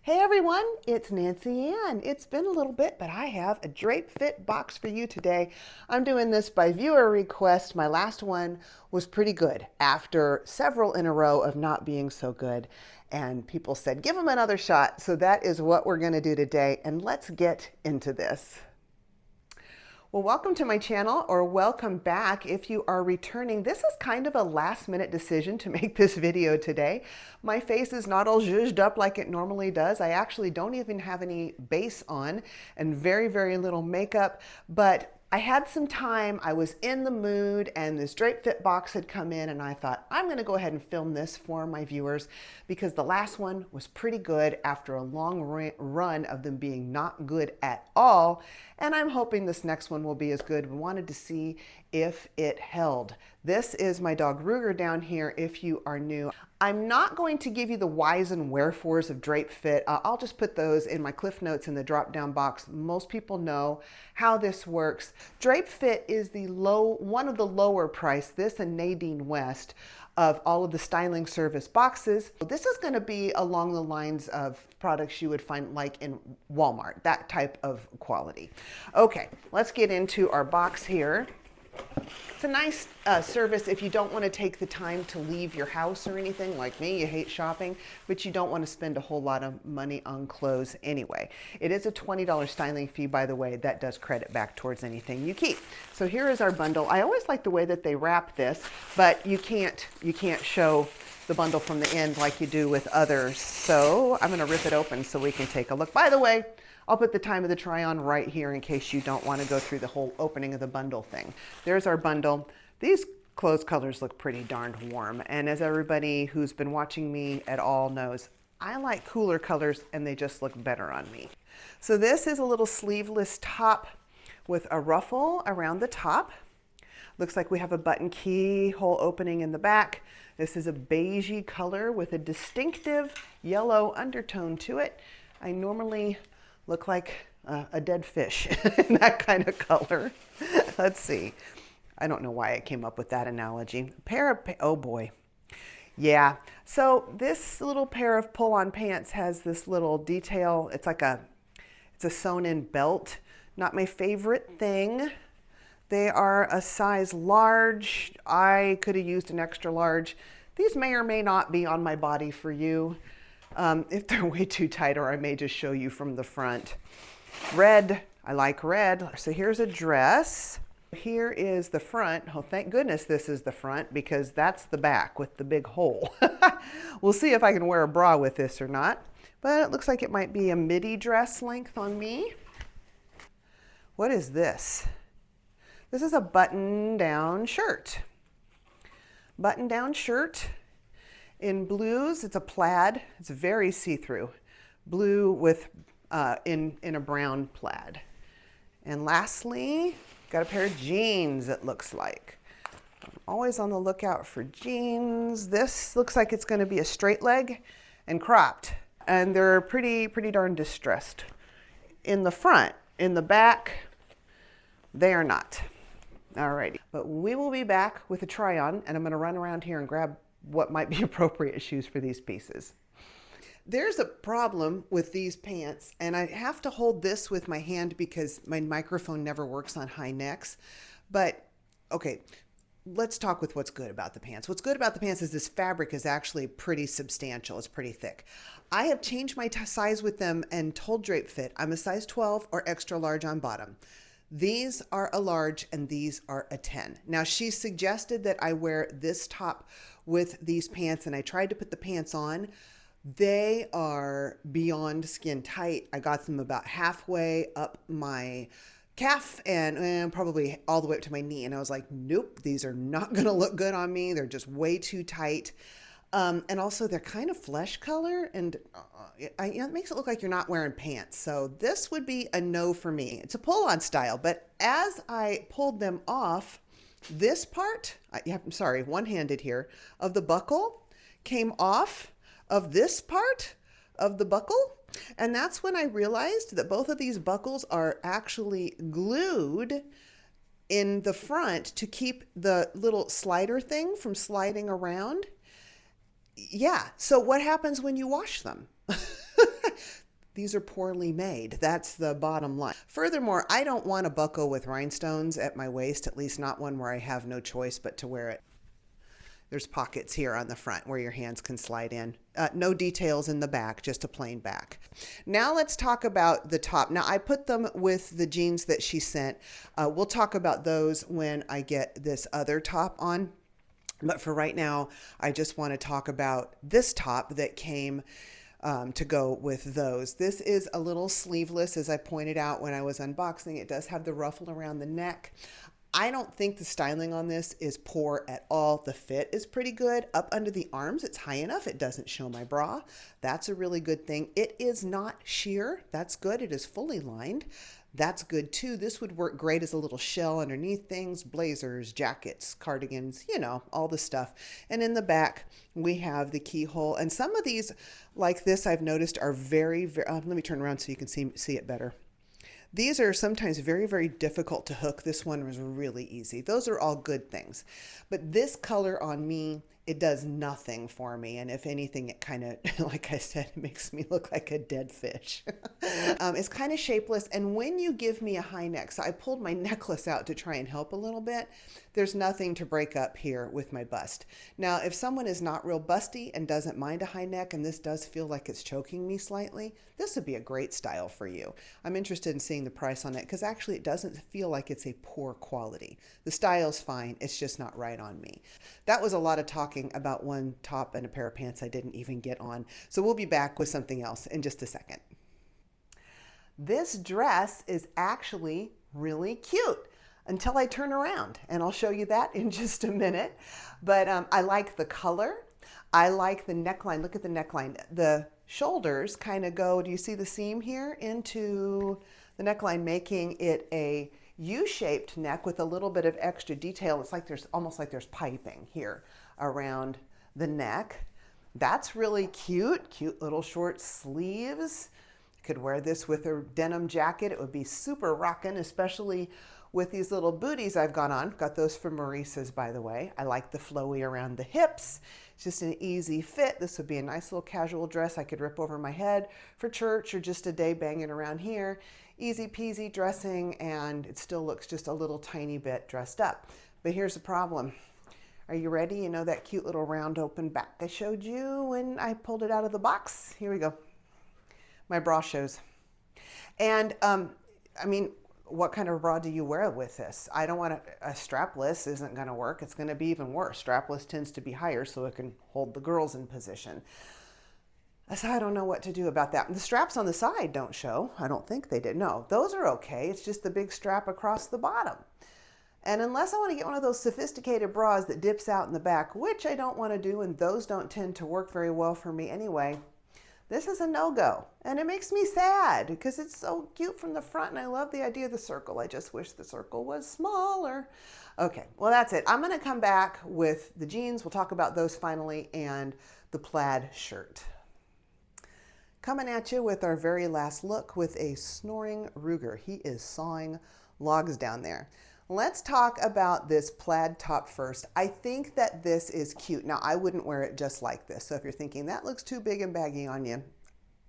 Hey everyone, it's Nancy Ann. It's been a little bit, but I have a Drape Fit box for you today. I'm doing this by viewer request. My last one was pretty good after several in a row of not being so good. And people said, give them another shot. So that is what we're going to do today. And let's get into this. Well, welcome to my channel, or welcome back if you are returning. This is kind of a last minute decision to make this video today. My face is not all zhuzhed up like it normally does. I actually don't even have any base on and very, very little makeup, but I had some time, I was in the mood, and this Drape Fit box had come in, and I thought, I'm gonna go ahead and film this for my viewers because the last one was pretty good after a long run of them being not good at all, and I'm hoping this next one will be as good. We wanted to see if it held. This is my dog Ruger down here if you are new. I'm not going to give you the whys and wherefores of Drape Fit. I'll just put those in my Cliff Notes in the drop-down box. Most people know how this works. Drape Fit is one of the lower price, this and Nadine West, of all of the styling service boxes. This is going to be along the lines of products you would find like in Walmart, that type of quality. Okay, let's get into our box here. It's a nice service if you don't want to take the time to leave your house or anything like me. You hate shopping, but you don't want to spend a whole lot of money on clothes anyway. It is a $20 styling fee, by the way. That does credit back towards anything you keep. So here is our bundle. I always like the way that they wrap this, but you can't show the bundle from the end like you do with others. So I'm going to rip it open so we can take a look. By the way, I'll put the time of the try-on right here in case you don't want to go through the whole opening of the bundle thing. There's our bundle. These clothes colors look pretty darned warm. And as everybody who's been watching me at all knows, I like cooler colors and they just look better on me. So this is a little sleeveless top with a ruffle around the top. Looks like we have a button keyhole opening in the back. This is a beigey color with a distinctive yellow undertone to it. I normally look like a dead fish in that kind of color. Let's see. I don't know why I came up with that analogy. Oh boy. Yeah. So this little pair of pull-on pants has this little detail. It's a sewn-in belt. Not my favorite thing. They are a size large. I could have used an extra large. These may or may not be on my body for you. If they're way too tight, or I may just show you from the front. Red, I like red. So here's a dress. Here is the front. Oh, thank goodness this is the front because that's the back with the big hole. We'll see if I can wear a bra with this or not, but it looks like it might be a midi dress length on me. What is this? This is a button-down shirt. Button-down shirt. In blues, it's a plaid. It's very see-through. Blue with in a brown plaid. And lastly, got a pair of jeans, it looks like. I'm always on the lookout for jeans. This looks like it's going to be a straight leg and cropped. And they're pretty darn distressed. In the front, in the back, they are not. Alrighty. But we will be back with a try-on, and I'm going to run around here and grab what might be appropriate shoes for these pieces. There's a problem with these pants, and I have to hold this with my hand because my microphone never works on high necks. But okay, let's talk with what's good about the pants. What's good about the pants is this fabric is actually pretty substantial. It's pretty thick. I have changed my size with them and told Drape Fit I'm a size 12 or extra large on bottom. These are a large and these are a 10. Now she suggested that I wear this top with these pants, and I tried to put the pants on. They are beyond skin tight. I got them about halfway up my calf and probably all the way up to my knee. And I was like, nope, these are not going to look good on me. They're just way too tight. And also they're kind of flesh color, and it makes it look like you're not wearing pants. So this would be a no for me. It's a pull-on style, but as I pulled them off, this part, I'm sorry, one-handed here, of the buckle came off of this part of the buckle. And that's when I realized that both of these buckles are actually glued in the front to keep the little slider thing from sliding around. Yeah, so what happens when you wash them? these are poorly made. That's the bottom line. Furthermore, I don't want a buckle with rhinestones at my waist, at least not one where I have no choice but to wear it. There's pockets here on the front where your hands can slide in. No details in the back, just a plain back. Now let's talk about the top. Now I put them with the jeans that she sent. We'll talk about those when I get this other top on. But for right now, I just want to talk about this top that came to go with those. This is a little sleeveless, as I pointed out when I was unboxing. It does have the ruffle around the neck. I don't think the styling on this is poor at all. The fit is pretty good. Up under the arms, it's high enough. It doesn't show my bra. That's a really good thing. It is not sheer. That's good. It is fully lined. That's good too. This would work great as a little shell underneath things, blazers, jackets, cardigans, you know, all the stuff. And in the back, we have the keyhole. And some of these, like this, I've noticed are very, let me turn around so you can see it better. These are sometimes very, very difficult to hook. This one was really easy. Those are all good things. But this color on me, it does nothing for me. And if anything, it kind of, like I said, it makes me look like a dead fish. It's kind of shapeless. And when you give me a high neck, so I pulled my necklace out to try and help a little bit, there's nothing to break up here with my bust. Now, if someone is not real busty and doesn't mind a high neck, and this does feel like it's choking me slightly, this would be a great style for you. I'm interested in seeing the price on it because actually it doesn't feel like it's a poor quality. The style's fine, it's just not right on me. That was a lot of talking about one top and a pair of pants I didn't even get on. So we'll be back with something else in just a second. This dress is actually really cute until I turn around, and I'll show you that in just a minute. But I like the color. I like the neckline. Look at the neckline. The shoulders kind of go, do you see the seam here, into the neckline, making it a U-shaped neck with a little bit of extra detail. It's like there's almost like there's piping here around the neck. That's really cute. Cute little short sleeves. Could wear this with a denim jacket. It would be super rockin', especially with these little booties I've got on. Got those from Maurice's, by the way. I like the flowy around the hips. It's just an easy fit. This would be a nice little casual dress I could rip over my head for church or just a day banging around here. Easy peasy dressing, and it still looks just a little tiny bit dressed up. But here's the problem. Are you ready? You know that cute little round open back I showed you when I pulled it out of the box? Here we go. My bra shows. And I mean, what kind of bra do you wear with this? I don't want a strapless isn't going to work. It's going to be even worse. Strapless tends to be higher so it can hold the girls in position. So I don't know what to do about that. The straps on the side don't show. I don't think they did. No, those are okay. It's just the big strap across the bottom. And unless I want to get one of those sophisticated bras that dips out in the back, which I don't want to do, and those don't tend to work very well for me anyway, this is a no-go. And it makes me sad because it's so cute from the front and I love the idea of the circle. I just wish the circle was smaller. Okay, well that's it. I'm gonna come back with the jeans. We'll talk about those finally, and the plaid shirt. Coming at you with our very last look with a snoring Ruger. He is sawing logs down there. Let's talk about this plaid top first. I think that this is cute. Now, I wouldn't wear it just like this. So if you're thinking that looks too big and baggy on you,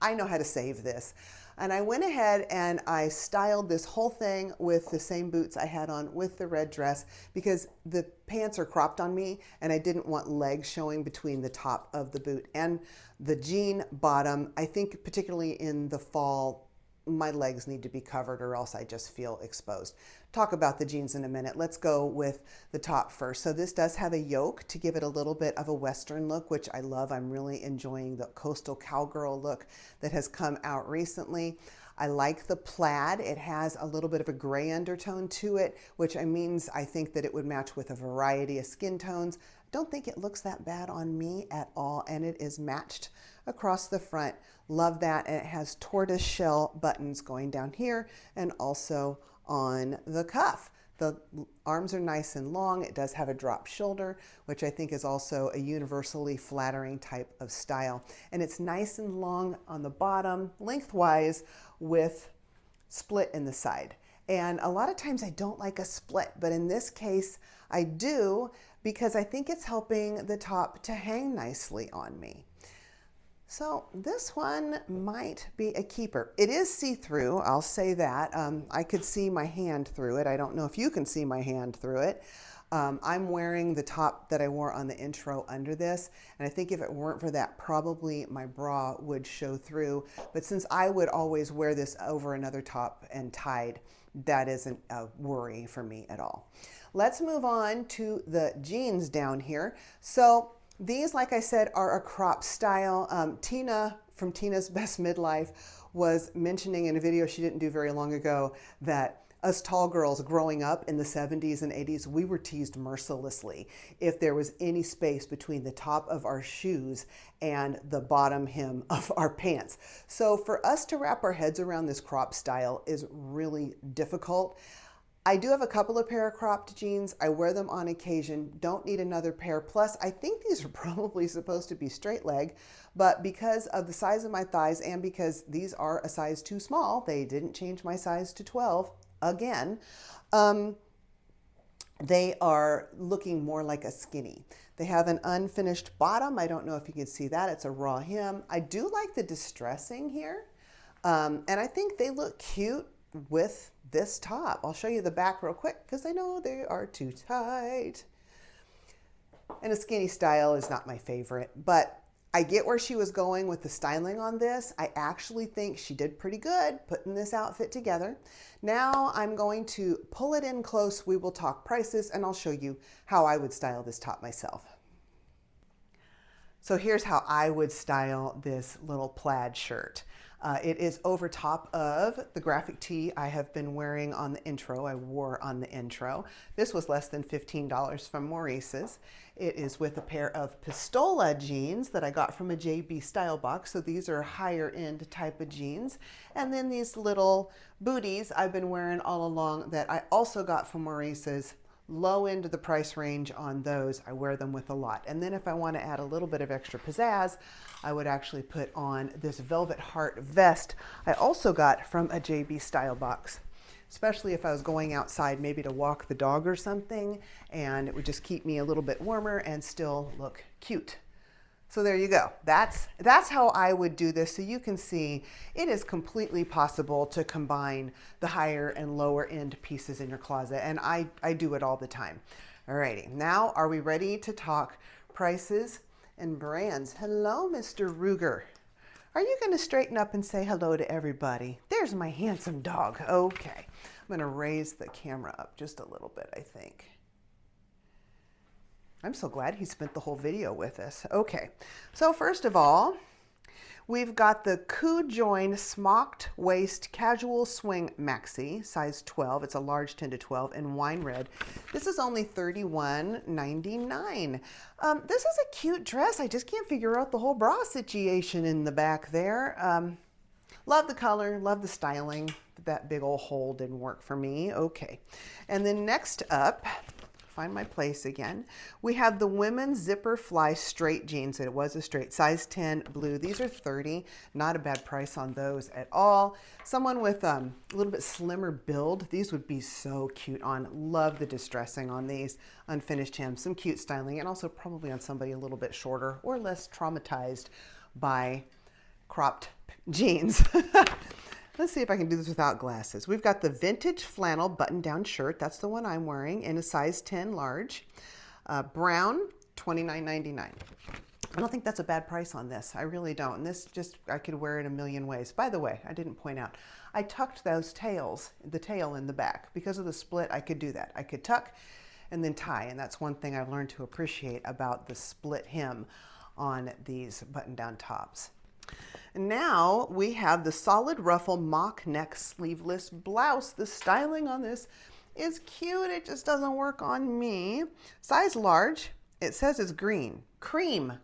I know how to save this. And I went ahead and I styled this whole thing with the same boots I had on with the red dress because the pants are cropped on me and I didn't want legs showing between the top of the boot and the jean bottom. I think particularly in the fall, my legs need to be covered or else I just feel exposed. Talk about the jeans in a minute. Let's go with the top first. So this does have a yoke to give it a little bit of a Western look, which I love. I'm really enjoying the coastal cowgirl look that has come out recently. I like the plaid. It has a little bit of a gray undertone to it, which means I think that it would match with a variety of skin tones. Don't think it looks that bad on me at all, and it is matched across the front. Love that, and it has tortoise shell buttons going down here and also on the cuff. The arms are nice and long. It does have a drop shoulder, which I think is also a universally flattering type of style. And it's nice and long on the bottom, lengthwise, with split in the side. And a lot of times I don't like a split, but in this case I do because I think it's helping the top to hang nicely on me. So this one might be a keeper. It is see-through, I'll say that. I could see my hand through it. I don't know if you can see my hand through it. I'm wearing the top that I wore on the intro under this, and I think if it weren't for that, probably my bra would show through. But since I would always wear this over another top and tied, that isn't a worry for me at all. Let's move on to the jeans down here. So these, like I said, are a crop style. Tina from Tina's Best Midlife was mentioning in a video she didn't do very long ago that us tall girls growing up in the 70s and 80s, we were teased mercilessly if there was any space between the top of our shoes and the bottom hem of our pants. So for us to wrap our heads around this crop style is really difficult. I do have a couple of pair of cropped jeans. I wear them on occasion, don't need another pair. Plus, I think these are probably supposed to be straight leg, but because of the size of my thighs and because these are a size too small, they didn't change my size to 12 again. They are looking more like a skinny. They have an unfinished bottom. I don't know if you can see that. It's a raw hem. I do like the distressing here. And I think they look cute with this top. I'll show you the back real quick because I know they are too tight. And a skinny style is not my favorite, but I get where she was going with the styling on this. I actually think she did pretty good putting this outfit together. Now I'm going to pull it in close. We will talk prices and I'll show you how I would style this top myself. So here's how I would style this little plaid shirt. It is over top of the graphic tee I have been wearing on the intro. I wore on the intro. This was less than $15 from Maurice's. It is with a pair of Pistola jeans that I got from a JB Style Box. So these are higher end type of jeans. And then these little booties I've been wearing all along that I also got from Maurice's. Low end of the price range on those. I wear them with a lot. And then if I want to add a little bit of extra pizzazz, I would actually put on this velvet heart vest I also got from a JB Style Box, especially if I was going outside maybe to walk the dog or something, and it would just keep me a little bit warmer and still look cute. So there you go. That's how I would do this. So you can see it is completely possible to combine the higher and lower end pieces in your closet. And I do it all the time. Alrighty, now are we ready to talk prices and brands? Hello, Mr. Ruger. Are you going to straighten up and say hello to everybody? There's my handsome dog. Okay, I'm going to raise the camera up just a little bit, I think. I'm so glad he spent the whole video with us. Okay, so first of all, we've got the Coup Join Smocked Waist Casual Swing Maxi, size 12. It's a large 10 to 12 in wine red. This is only $31.99. This is a cute dress. I just can't figure out the whole bra situation in the back there. Love the color, love the styling. That big old hole didn't work for me. Okay, and then next up, find my place again. We have the women's zipper fly straight jeans. It was a straight, size 10 blue. These are $30. Not a bad price on those at all. Someone with a little bit slimmer build, these would be so cute on. Love the distressing on these. Unfinished hem, some cute styling, and also probably on somebody a little bit shorter or less traumatized by cropped jeans. Let's see if I can do this without glasses. We've got the vintage flannel button-down shirt. That's the one I'm wearing in a size 10 large. Brown, $29.99. I don't think that's a bad price on this. I really don't. And this just, I could wear it a million ways. By the way, I didn't point out, I tucked those tails, the tail in the back. Because of the split, I could do that. I could tuck and then tie. And that's one thing I've learned to appreciate about the split hem on these button-down tops. Now we have the solid ruffle mock neck sleeveless blouse. The styling on this is cute. It just doesn't work on me. Size large. It says it's green. Cream.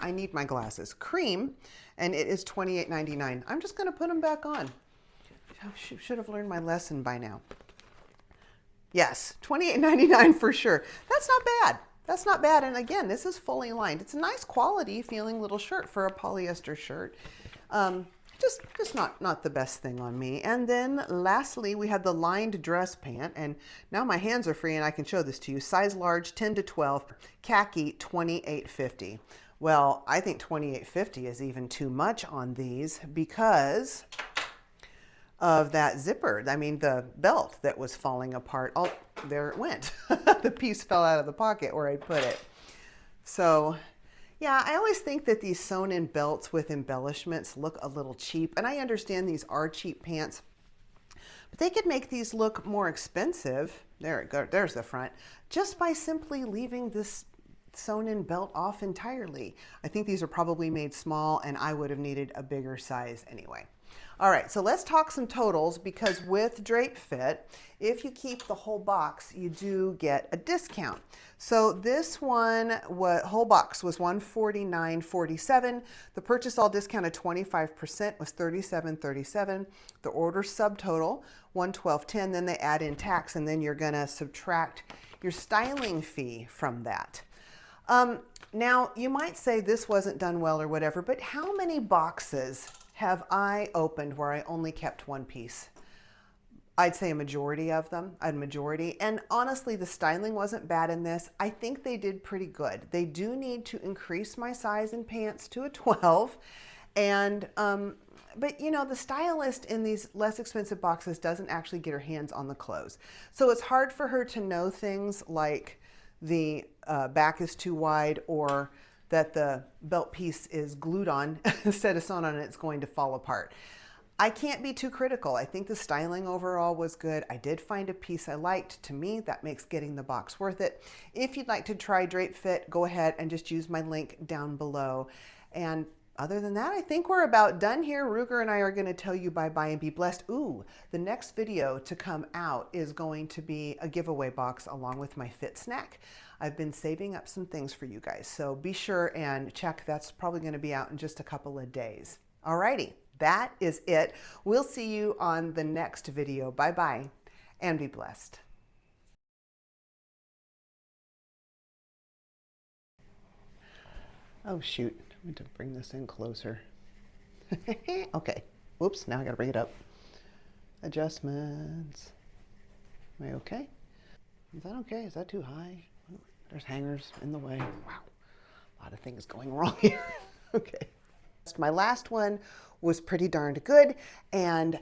I need my glasses. Cream, and it is $28.99. I'm just going to put them back on. I should have learned my lesson by now. Yes, $28.99 for sure. That's not bad. That's not bad. And again, this is fully lined. It's a nice quality feeling little shirt for a polyester shirt. Just not the best thing on me. And then lastly, we have the lined dress pant. And now my hands are free and I can show this to you. Size large, 10 to 12, khaki, $28.50. Well, I think $28.50 is even too much on these because of that zipper. I mean, the belt that was falling apart. Oh, there it went. The piece fell out of the pocket where I put it. So yeah, I always think that these sewn in belts with embellishments look a little cheap. And I understand these are cheap pants, but they could make these look more expensive. There it goes. There's the front. Just by simply leaving this sewn in belt off entirely. I think these are probably made small and I would have needed a bigger size anyway. All right, so let's talk some totals, because with Drape Fit, if you keep the whole box, you do get a discount. So this one, whole box was $149.47. The purchase all discounted 25% was $37.37. The order subtotal $112.10. Then they add in tax, and then you're gonna subtract your styling fee from that. Now, you might say this wasn't done well or whatever, but how many boxes have I opened where I only kept one piece? I'd say a majority of them, a majority. And honestly, the styling wasn't bad in this. I think they did pretty good. They do need to increase my size in pants to a 12. And, but you know, the stylist in these less expensive boxes doesn't actually get her hands on the clothes. So it's hard for her to know things like the back is too wide, or that the belt piece is glued on instead of sewn on and it's going to fall apart. I can't be too critical. I think the styling overall was good. I did find a piece I liked. To me, that makes getting the box worth it. If you'd like to try Drape Fit, go ahead and just use my link down below. And other than that, I think we're about done here. Ruger and I are going to tell you bye-bye and be blessed. Ooh, the next video to come out is going to be a giveaway box along with my Fit Snack. I've been saving up some things for you guys, so be sure and check. That's probably going to be out in just a couple of days. Alrighty, that is it. We'll see you on the next video. Bye-bye and be blessed. Oh shoot, I need to bring this in closer. Okay, whoops, now I gotta bring it up. Adjustments. Am I okay? Is that okay? Is that too high? There's hangers in the way. Wow, a lot of things going wrong here. Okay. My last one was pretty darned good, and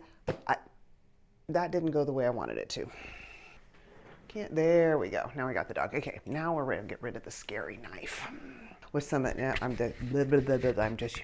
that didn't go the way I wanted it to. There we go. Now I got the dog. Okay, now we're ready to get rid of the scary knife. With some, I'm just